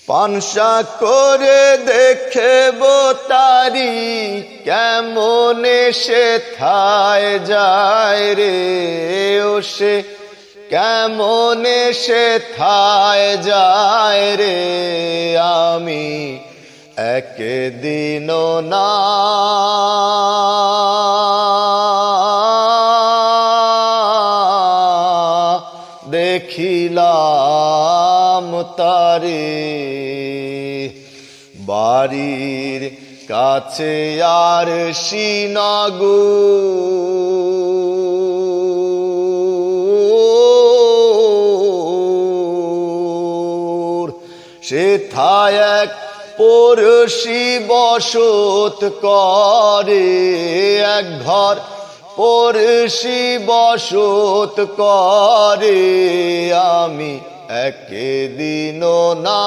পানসা করে দেখব তারি কেমন সে থায় যায় রে ও সে কেমন সে থায় যায় রে আমি একদিন না দেখিলাম তারে বাড়ির কাছে আর শ্রীনগর সেথায় এক পড়শি বসত করে এক ঘর পড়শি বসত করে আমি একদিন না